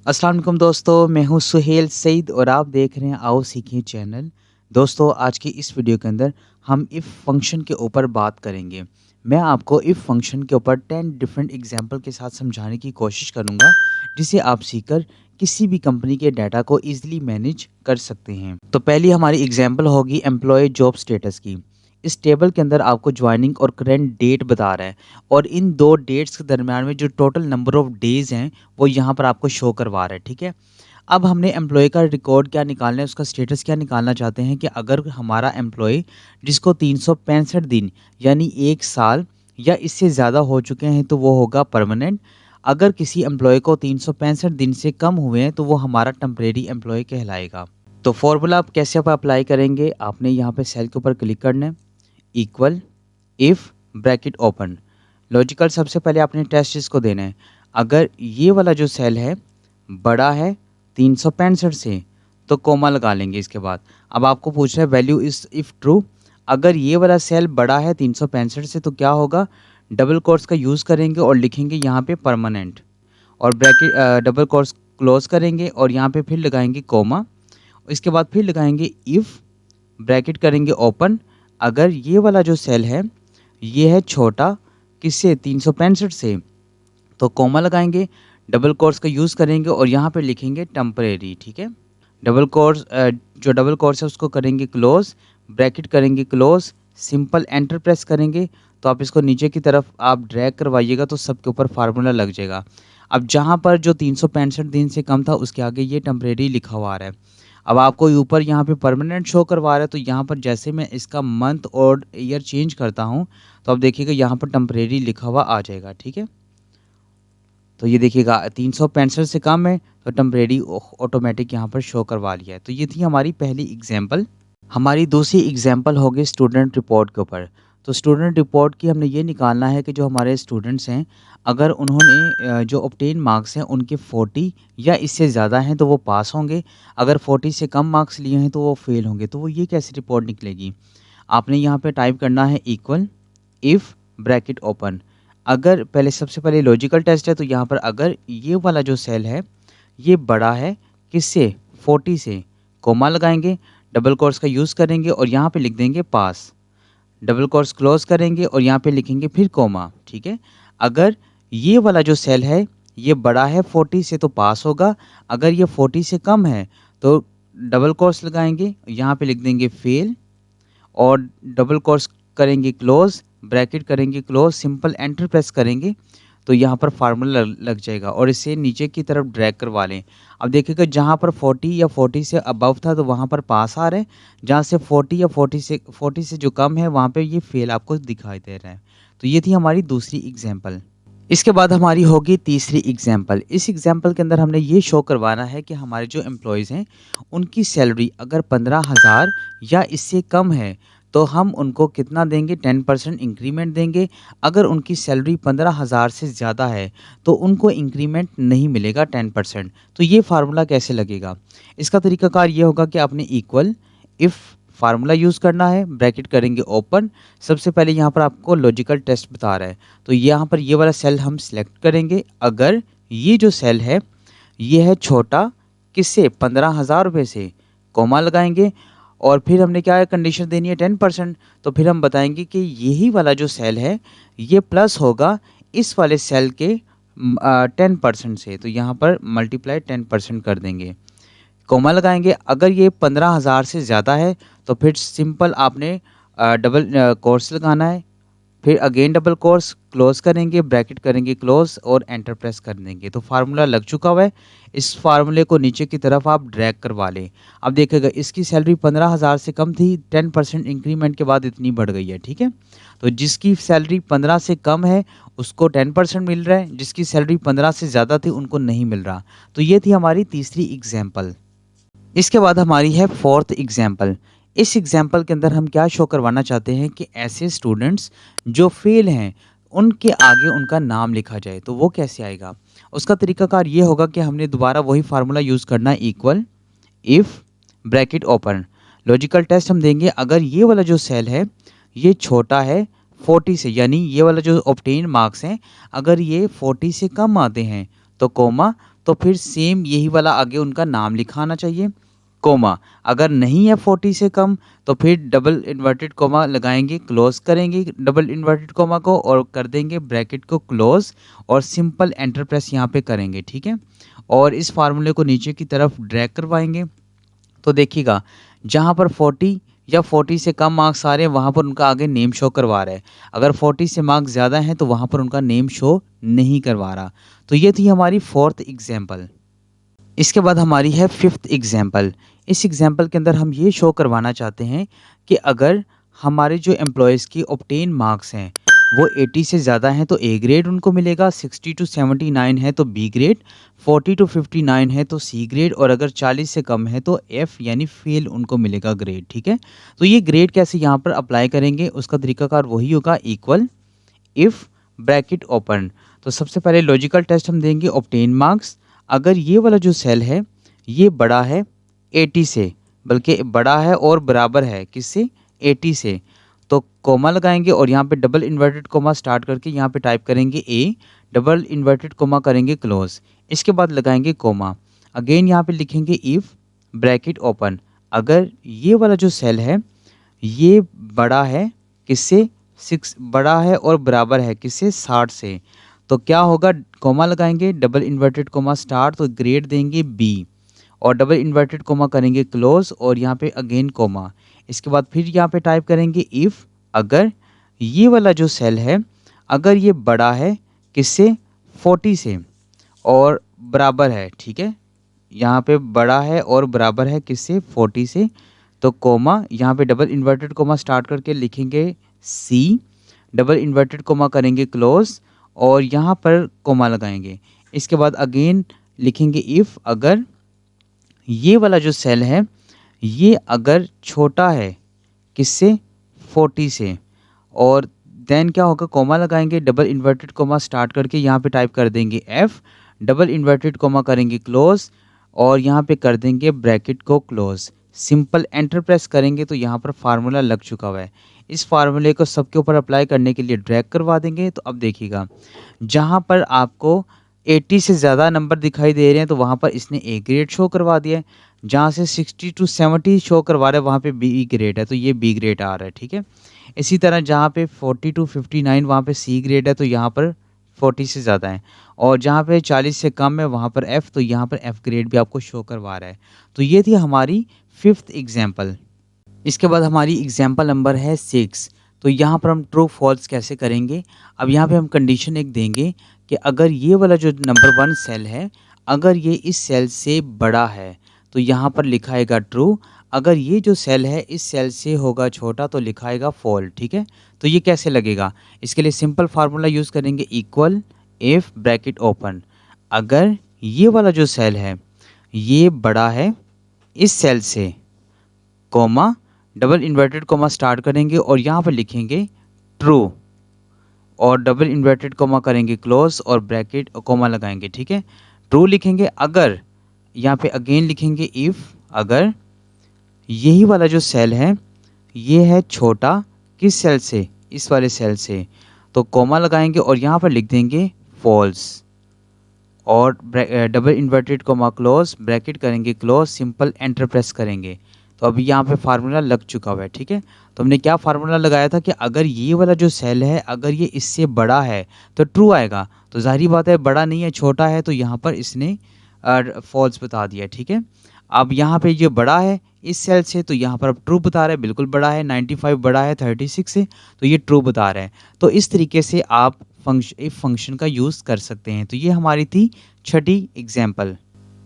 अस्सलाम वालेकुम दोस्तों, मैं हूं सुहेल सईद और आप देख रहे हैं आओ सीखें चैनल। दोस्तों, आज की इस वीडियो के अंदर हम इफ़ फंक्शन के ऊपर बात करेंगे। मैं आपको इफ़ फंक्शन के ऊपर 10 डिफरेंट एग्जांपल के साथ समझाने की कोशिश करूंगा, जिसे आप सीखकर किसी भी कंपनी के डाटा को ईजिली मैनेज कर सकते हैं। तो पहली हमारी एग्जांपल होगी एम्प्लॉय जॉब स्टेटस की। इस टेबल के अंदर आपको ज्वाइनिंग और करेंट डेट बता रहा है और इन दो डेट्स के दरमियान में जो टोटल नंबर ऑफ डेज हैं वो यहाँ पर आपको शो करवा रहा है, ठीक है। अब हमने एम्प्लॉय का रिकॉर्ड क्या निकालना है, उसका स्टेटस क्या निकालना चाहते हैं कि अगर हमारा एम्प्लॉय जिसको 365 दिन यानी 1 साल या इससे ज़्यादा हो चुके हैं तो वो होगा परमानेंट। अगर किसी एम्प्लॉय को 365 दिन से कम हुए हैं तो वो हमारा टेम्परेरी एम्प्लॉय कहलाएगा। तो फॉर्मूला आप कैसे अप्लाई करेंगे, आपने यहाँ पे सेल के ऊपर क्लिक करना है, equal if bracket open. Logical सबसे पहले आपने टेस्ट इसको देना है। अगर ये वाला जो सेल है बड़ा है 365 से तो कोमा लगा लेंगे इसके बाद। अब आपको पूछ रहा है वैल्यू इस इफ़ ट्रू, अगर ये वाला सेल बड़ा है 365 से तो क्या होगा, डबल कोट्स का यूज़ करेंगे और लिखेंगे यहाँ पे परमानेंट और ब्रैकेट डबल कोट्स क्लोज करेंगे और यहाँ पे फिर लगाएंगे कोमा। इसके बाद फिर लगाएंगे इफ़ ब्रैकेट करेंगे ओपन। अगर ये वाला जो सेल है ये है छोटा किससे 365 से तो कोमा लगाएंगे, डबल कोट्स का यूज़ करेंगे और यहाँ पे लिखेंगे टेम्परेरी, ठीक है। डबल कोट्स जो डबल कोट्स है उसको करेंगे क्लोज, ब्रैकेट करेंगे क्लोज, सिंपल एंटर प्रेस करेंगे तो आप इसको नीचे की तरफ आप ड्रैग करवाइएगा तो सबके ऊपर फार्मूला लग जाएगा। अब जहाँ पर जो 365 दिन से कम था उसके आगे ये टेम्परेरी लिखा हुआ आ रहा है। अब आपको ऊपर यहाँ पे परमानेंट शो करवा रहा है तो यहाँ पर जैसे मैं इसका मंथ और ईयर चेंज करता हूँ तो अब देखिएगा यहाँ पर टेम्परेरी लिखा हुआ आ जाएगा, ठीक है। तो ये देखिएगा 365 से कम है तो टेम्परेरी ऑटोमेटिक यहाँ पर शो करवा लिया है। तो ये थी हमारी पहली एग्जाम्पल। हमारी दूसरी एग्जाम्पल होगी स्टूडेंट रिपोर्ट के ऊपर। तो स्टूडेंट रिपोर्ट की हमने ये निकालना है कि जो हमारे स्टूडेंट्स हैं अगर उन्होंने जो ऑब्टेन मार्क्स हैं उनके 40 या इससे ज़्यादा हैं तो वो पास होंगे, अगर 40 से कम मार्क्स लिए हैं तो वो फेल होंगे। तो वो ये कैसे रिपोर्ट निकलेगी, आपने यहाँ पे टाइप करना है इक्वल इफ़ ब्रैकेट ओपन। अगर पहले सबसे पहले लॉजिकल टेस्ट है तो यहाँ पर अगर ये वाला जो सेल है ये बड़ा है किससे 40 से, कोमा लगाएंगे, डबल कोट्स का यूज़ करेंगे और यहाँ पे लिख देंगे पास, डबल कोट्स क्लोज करेंगे और यहाँ पे लिखेंगे फिर कोमा, ठीक है। अगर ये वाला जो सेल है ये बड़ा है 40 से तो पास होगा, अगर ये 40 से कम है तो डबल कोट्स लगाएंगे, यहाँ पे लिख देंगे फेल और डबल कोट्स करेंगे क्लोज, ब्रैकेट करेंगे क्लोज, सिंपल एंटर प्रेस करेंगे तो यहाँ पर फार्मूला लग जाएगा और इसे नीचे की तरफ ड्रैग करवा लें। अब देखिएगा जहाँ पर 40 या 40 से अबव था तो वहाँ पर पास आ रहे हैं, जहाँ से 40 या 40 से जो कम है वहाँ पे ये फेल आपको दिखाई दे रहा है। तो ये थी हमारी दूसरी एग्जाम्पल। इसके बाद हमारी होगी तीसरी एग्जाम्पल। इस एग्जाम्पल के अंदर हमने ये शो करवाना है कि हमारे जो एम्प्लॉयज़ हैं उनकी सैलरी अगर 15,000 या इससे कम है तो हम उनको कितना देंगे, 10% इंक्रीमेंट देंगे। अगर उनकी सैलरी 15,000 से ज़्यादा है तो उनको इंक्रीमेंट नहीं मिलेगा 10%। तो ये फार्मूला कैसे लगेगा, इसका तरीकाकार ये होगा कि आपने इक्वल इफ़ फार्मूला यूज़ करना है, ब्रैकेट करेंगे ओपन। सबसे पहले यहाँ पर आपको लॉजिकल टेस्ट बता रहा है तो यहाँ पर ये वाला सेल हम सिलेक्ट करेंगे। अगर ये जो सेल है ये है छोटा किससे 15,000 रुपये से, कोमा लगाएंगे और फिर हमने क्या है कंडीशन देनी है 10%। तो फिर हम बताएंगे कि यही वाला जो सेल है ये प्लस होगा इस वाले सेल के 10% से, तो यहाँ पर मल्टीप्लाई 10% कर देंगे, कोमा लगाएंगे। अगर ये 15,000 से ज़्यादा है तो फिर सिंपल आपने डबल कोर्स लगाना है, फिर अगेन डबल कोर्स क्लोज करेंगे, ब्रैकेट करेंगे क्लोज और एंटर प्रेस कर देंगे। तो फार्मूला लग चुका हुआ है, इस फार्मूले को नीचे की तरफ आप ड्रैग करवा लें। अब देखिएगा इसकी सैलरी 15,000 से कम थी, 10% इंक्रीमेंट के बाद इतनी बढ़ गई है, ठीक है। तो जिसकी सैलरी 15 से कम है उसको 10% मिल रहा है, जिसकी सैलरी 15 से ज़्यादा थी उनको नहीं मिल रहा। तो ये थी हमारी तीसरी एग्जाम्पल। इसके बाद हमारी है फोर्थ एग्जाम्पल। इस एग्जाम्पल के अंदर हम क्या शो करवाना चाहते हैं कि ऐसे स्टूडेंट्स जो फेल हैं उनके आगे उनका नाम लिखा जाए। तो वो कैसे आएगा, उसका तरीकाकार ये होगा कि हमने दोबारा वही फार्मूला यूज़ करना है, equal if bracket open. Logical test हम देंगे, अगर ये वाला जो सेल है ये छोटा है 40 से, यानी ये वाला जो ऑब्टेन मार्क्स हैं अगर ये 40 से कम आते हैं तो कोमा, तो फिर सेम यही वाला आगे उनका नाम लिखाना चाहिए, कोमा। अगर नहीं है 40 से कम तो फिर डबल इन्वर्टेड कोमा लगाएंगे, क्लोज करेंगे डबल इन्वर्टेड कोमा को और कर देंगे ब्रैकेट को क्लोज और सिंपल एंटर प्रेस यहाँ पे करेंगे, ठीक है। और इस फार्मूले को नीचे की तरफ ड्रैग करवाएंगे तो देखिएगा जहाँ पर 40 या 40 से कम मार्क्स आ रहे हैं वहाँ पर उनका आगे नेम शो करवा रहा है। अगर 40 से मार्क्स ज़्यादा हैं तो वहाँ पर उनका नेम शो नहीं करवा रहा। तो ये थी हमारी 4th एग्जाम्पल। इसके बाद हमारी है 5th एग्जाम्पल। इस एग्जाम्पल के अंदर हम ये शो करवाना चाहते हैं कि अगर हमारे जो एम्प्लॉयज़ की ऑब्टेन मार्क्स हैं वो 80 से ज़्यादा हैं तो ए ग्रेड उनको मिलेगा, 60 to 79 है तो बी ग्रेड, 40 to 59 है तो सी ग्रेड और अगर 40 से कम है तो एफ़ यानी फेल उनको मिलेगा ग्रेड, ठीक है। तो ये ग्रेड कैसे यहाँ पर अप्लाई करेंगे उसका तरीकाकार वही होगा, इक्वल इफ़ ब्रैकेट ओपन। तो सबसे पहले लॉजिकल टेस्ट हम देंगे ऑब्टेन मार्क्स। अगर ये वाला जो सेल है ये बड़ा है 80 से, बल्कि बड़ा है और बराबर है किससे, 80 से, तो कोमा लगाएंगे और यहाँ पे डबल इन्वर्टेड कोमा स्टार्ट करके यहाँ पे टाइप करेंगे ए, डबल इन्वर्टेड कोमा करेंगे क्लोज, इसके बाद लगाएंगे कोमा। अगेन यहाँ पे लिखेंगे इफ़ ब्रैकेट ओपन। अगर ये वाला जो सेल है ये बड़ा है किससे, 6 बड़ा है और बराबर है किससे, 60 से, तो क्या होगा, कोमा लगाएंगे डबल इन्वर्टेड कोमा स्टार्ट तो ग्रेड देंगे बी और डबल इन्वर्टेड कोमा करेंगे क्लोज और यहाँ पे अगेन कोमा। इसके बाद फिर यहाँ पे टाइप करेंगे इफ़ अगर ये वाला जो सेल है अगर ये बड़ा है किससे, 40 से और बराबर है, ठीक है, यहाँ पे बड़ा है और बराबर है किससे, 40 से, तो कोमा यहाँ पे डबल इन्वर्टेड कोमा स्टार्ट करके लिखेंगे सी, डबल इन्वर्टेड कोमा करेंगे क्लोज और यहाँ पर कोमा लगाएंगे। इसके बाद अगेन लिखेंगे इफ़ अगर ये वाला जो सेल है ये अगर छोटा है किससे, 40 से, और देन क्या होगा, कोमा लगाएंगे डबल इन्वर्टेड कोमा स्टार्ट करके यहाँ पे टाइप कर देंगे एफ़, डबल इन्वर्टेड कोमा करेंगे क्लोज और यहाँ पे कर देंगे ब्रैकेट को क्लोज, सिंपल एंटर प्रेस करेंगे तो यहाँ पर फार्मूला लग चुका हुआ है। इस फार्मूले को सबके ऊपर अप्लाई करने के लिए ड्रैग करवा देंगे। तो अब देखिएगा जहाँ पर आपको 80 से ज़्यादा नंबर दिखाई दे रहे हैं तो वहाँ पर इसने ए ग्रेड शो करवा दिया है, जहाँ से 60 to 70 शो करवा रहा है वहाँ पे बी ग्रेड है तो ये बी ग्रेड आ रहा है, ठीक है। इसी तरह जहाँ पे 40 to 59 वहाँ पे सी ग्रेड है तो यहाँ पर 40 से ज़्यादा है और जहाँ पे 40 से कम है वहाँ पर एफ़, तो यहाँ पर एफ़ ग्रेड भी आपको शो करवा रहा है। तो ये थी हमारी 5th एग्जाम्पल। इसके बाद हमारी एग्जाम्पल नंबर है 6। तो यहाँ पर हम ट्रू फॉल्स कैसे करेंगे। अब यहाँ पे हम कंडीशन एक देंगे कि अगर ये वाला जो नंबर 1 सेल है अगर ये इस सेल से बड़ा है तो यहाँ पर लिखाएगा ट्रू, अगर ये जो सेल है इस सेल से होगा छोटा तो लिखाएगा फॉल्स, ठीक है। तो ये कैसे लगेगा, इसके लिए सिंपल फार्मूला यूज़ करेंगे, इक्वल इफ़ ब्रैकेट ओपन। अगर ये वाला जो सेल है ये बड़ा है इस सेल से, comma double inverted comma start करेंगे और यहाँ पर लिखेंगे ट्रू और डबल इन्वर्टेड कोमा करेंगे क्लोज और ब्रैकेट कोमा लगाएंगे, ठीक है। ट्रू लिखेंगे, अगर यहाँ पे अगेन लिखेंगे इफ़ अगर यही वाला जो सेल है ये है छोटा किस सेल से, इस वाले सेल से, तो कोमा लगाएंगे और यहाँ पर लिख देंगे फॉल्स और double inverted coma close bracket करेंगे क्लोज, सिंपल एंटर प्रेस करेंगे। तो अभी यहाँ पे फार्मूला लग चुका हुआ है, ठीक है। तो हमने क्या फार्मूला लगाया था कि अगर ये वाला जो सेल है अगर ये इससे बड़ा है तो ट्रू आएगा, तो जाहिर बात है बड़ा नहीं है छोटा है तो यहाँ पर इसने फॉल्स बता दिया, ठीक है। अब यहाँ पे ये बड़ा है इस सेल से तो यहाँ पर अब ट्रू बता रहा है, बिल्कुल बड़ा है, 95 बड़ा है 36 से तो ये ट्रू बता रहा है। तो इस तरीके से आप इफ फंक्शन का यूज़ कर सकते हैं। तो ये हमारी थी 6ठी एग्जाम्पल।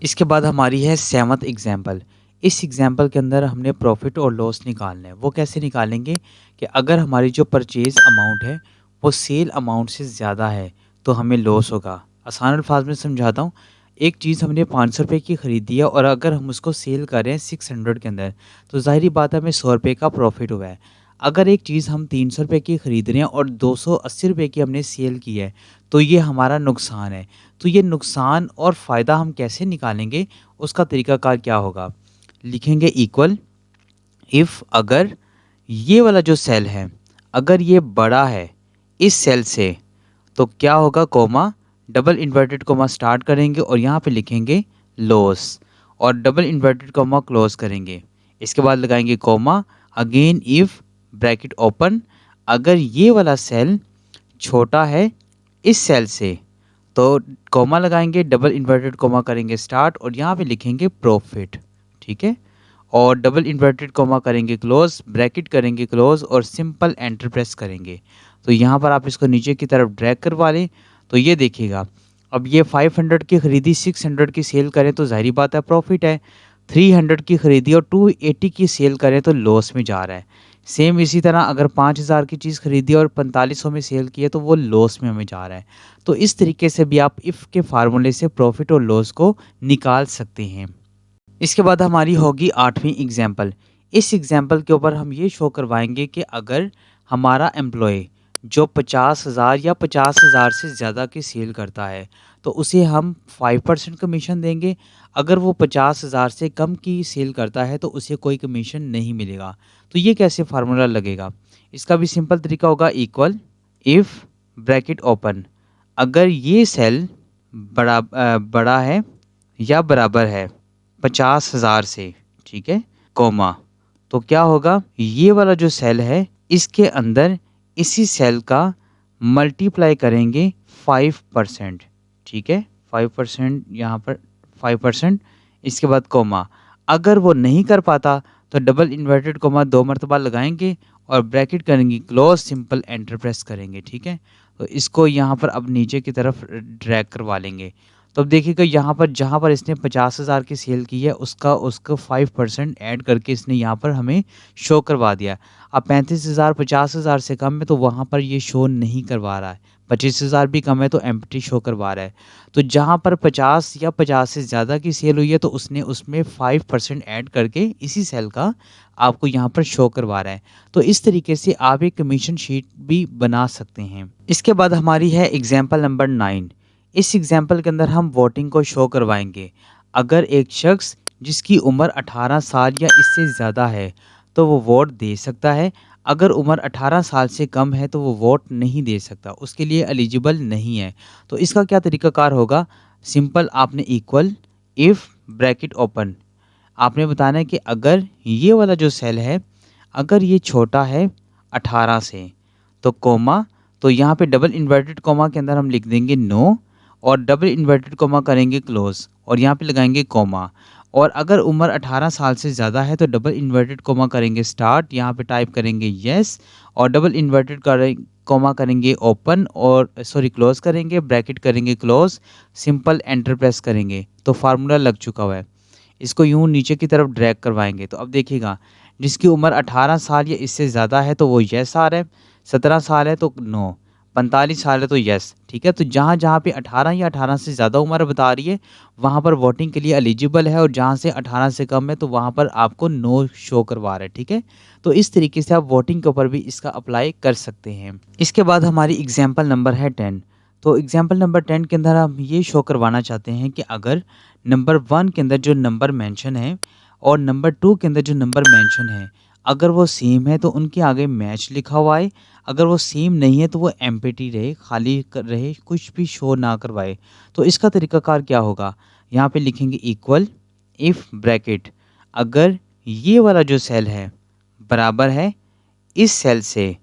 इसके बाद हमारी है 7th एग्जाम्पल। इस एग्जाम्पल के अंदर हमने प्रॉफिट और लॉस निकालना है। वो कैसे निकालेंगे कि अगर हमारी जो परचेज़ अमाउंट है वो सेल अमाउंट से ज़्यादा है तो हमें लॉस होगा। आसान अल्फाज में समझाता हूँ, एक चीज़ हमने 500 रुपये की ख़रीदी है और अगर हम उसको सेल कर रहे हैं 600 के अंदर तो ज़ाहिर बात है हमें 100 रुपये का प्रॉफिट हुआ है। अगर एक चीज़ हम 300 रुपये की ख़रीद रहे हैं और 280 रुपये की हमने सेल की है तो ये हमारा नुकसान है। तो ये नुकसान और फ़ायदा हम कैसे निकालेंगे, उसका तरीकाकार क्या होगा, लिखेंगे इक्वल इफ़ अगर ये वाला जो सेल है अगर ये बड़ा है इस सेल से तो क्या होगा, comma double inverted comma start करेंगे और यहाँ पे लिखेंगे लॉस और डबल इन्वर्टेड कोमा क्लोज करेंगे। इसके बाद लगाएंगे comma, again if bracket open, अगर ये वाला सेल छोटा है इस सेल से तो कोमा लगाएंगे, डबल इन्वर्टेड कोमा करेंगे स्टार्ट और यहाँ पे लिखेंगे प्रॉफिट, ठीक है। और डबल इन्वर्टेड कोमा करेंगे क्लोज, ब्रैकेट करेंगे क्लोज और सिंपल एंटर प्रेस करेंगे। तो यहाँ पर आप इसको नीचे की तरफ ड्रैग करवा लें तो ये देखिएगा, अब ये 500 की खरीदी 600 की सेल करें तो जाहिर बात है प्रॉफिट है, 300 की खरीदी और 280 की सेल करें तो लॉस में जा रहा है। सेम इसी तरह अगर 5000 की चीज़ खरीदी और 4500 में सेल की है तो वो लॉस में हमें जा रहा है। तो इस तरीके से भी आप इफ़ के फार्मूले से प्रॉफिट और लॉस को निकाल सकते हैं। इसके बाद हमारी होगी 8वीं एग्जाम्पल। इस एग्जाम्पल के ऊपर हम ये शो करवाएंगे कि अगर हमारा एम्प्लॉय जो 50,000 या 50,000 से ज़्यादा की सेल करता है तो उसे हम 5% कमीशन देंगे। अगर वो 50,000 से कम की सेल करता है तो उसे कोई कमीशन नहीं मिलेगा। तो ये कैसे फार्मूला लगेगा? इसका भी सिंपल तरीका होगा, इक्वल इफ़ ब्रैकेट ओपन, अगर ये सेल बड़ा है या बराबर है 50,000 से, ठीक है, कोमा, तो क्या होगा, ये वाला जो सेल है इसके अंदर इसी सेल का मल्टीप्लाई करेंगे 5%, ठीक है, 5% यहाँ पर 5%, इसके बाद कोमा। अगर वो नहीं कर पाता तो डबल इन्वर्टेड कोमा 2 मरतबा लगाएंगे और ब्रैकेट करेंगे क्लोज, सिंपल एंटर प्रेस करेंगे, ठीक है। तो इसको यहाँ पर अब नीचे की तरफ ड्रैग करवा लेंगे। तो अब देखिएगा यहाँ पर जहाँ पर इसने 50,000 की सेल की है उसका 5% ऐड करके इसने यहाँ पर हमें शो करवा दिया। अब 35,000 50,000 से कम है तो वहाँ पर ये शो नहीं करवा रहा है, 25,000 भी कम है तो एम्प्टी शो करवा रहा है। तो जहाँ पर 50 या 50 से ज़्यादा की सेल हुई है तो उसने उसमें 5% ऐड करके इसी सेल का आपको यहाँ पर शो करवा रहा है। तो इस तरीके से आप एक कमीशन शीट भी बना सकते हैं। इसके बाद हमारी है एग्जाम्पल नंबर 9। इस एग्जाम्पल के अंदर हम वोटिंग को शो करवाएंगे। अगर एक शख्स जिसकी उम्र 18 साल या इससे ज़्यादा है तो वो वोट दे सकता है। अगर उम्र 18 साल से कम है तो वो वोट नहीं दे सकता, उसके लिए एलिजिबल नहीं है। तो इसका क्या तरीकाकार होगा? सिंपल, आपने इक्वल इफ़ ब्रैकेट ओपन, आपने बताना है कि अगर ये वाला जो सेल है अगर ये छोटा है 18 से तो कोमा, तो यहाँ पे डबल इन्वर्टेड कोमा के अंदर हम लिख देंगे नो और डबल इन्वर्टेड कोमा करेंगे क्लोज और यहाँ पे लगाएंगे कोमा। और अगर उम्र 18 साल से ज़्यादा है तो डबल इन्वर्टेड कोमा करेंगे स्टार्ट, यहाँ पे टाइप करेंगे येस और डबल इन्वर्टेड कोमा करेंगे ओपन और क्लोज करेंगे, ब्रैकेट करेंगे क्लोज, सिंपल एंटर प्रेस करेंगे। तो फार्मूला लग चुका हुआ है। इसको यूँ नीचे की तरफ ड्रैग करवाएंगे तो अब देखिएगा, जिसकी उम्र 18 साल या इससे ज़्यादा है तो वो येस आ रहा है, 17 साल है तो नो, 45 साल है तो यस, ठीक है। तो जहाँ जहाँ पे 18 या 18 से ज़्यादा उम्र बता रही है वहाँ पर वोटिंग के लिए एलिजिबल है और जहाँ से 18 से कम है तो वहाँ पर आपको नो शो करवा रहा है, ठीक है। तो इस तरीके से आप वोटिंग के ऊपर भी इसका अप्लाई कर सकते हैं। इसके बाद हमारी एग्जाम्पल नंबर है 10। तो एग्जाम्पल नंबर 10 के अंदर हम ये शो करवाना चाहते हैं कि अगर नंबर 1 के अंदर जो नंबर मेंशन है और नंबर 2 के अंदर जो नंबर मेंशन है अगर वो सेम है तो उनके आगे मैच लिखा हुआ है, अगर वो सेम नहीं है तो वो एम्प्टी रहे, खाली रहे, कुछ भी शो ना करवाए। तो इसका तरीकाकार क्या होगा? यहाँ पे लिखेंगे इक्वल इफ़ ब्रैकेट, अगर ये वाला जो सेल है बराबर है इस सेल से,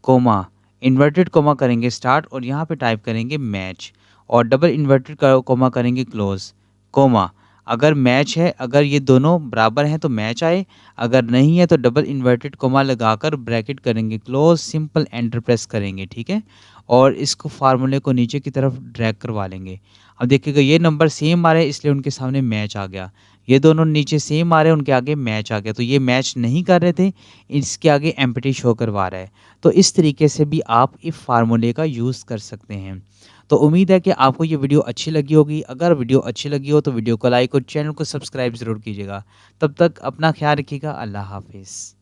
कोमा, इन्वर्टेड कोमा करेंगे स्टार्ट और यहाँ पे टाइप करेंगे मैच और डबल इन्वर्टेड कोमा करेंगे क्लोज, कोमा, अगर मैच है, अगर ये दोनों बराबर हैं तो मैच आए, अगर नहीं है तो डबल इन्वर्टेड कोमा लगाकर ब्रैकेट करेंगे क्लोज, सिंपल एंटर प्रेस करेंगे, ठीक है। और इसको फार्मूले को नीचे की तरफ ड्रैग करवा लेंगे। अब देखिएगा ये नंबर सेम आ रहे हैं इसलिए उनके सामने मैच आ गया, ये दोनों नीचे सेम आ रहे हैं उनके आगे मैच आ गया। तो ये मैच नहीं कर रहे थे, इसके आगे एम्प्टी शो करवा रहा है। तो इस तरीके से भी आप इफ फार्मूले का यूज़ कर सकते हैं। तो उम्मीद है कि आपको ये वीडियो अच्छी लगी होगी। अगर वीडियो अच्छी लगी हो तो वीडियो को लाइक और चैनल को सब्सक्राइब ज़रूर कीजिएगा। तब तक अपना ख्याल रखिएगा। अल्लाह हाफिज़।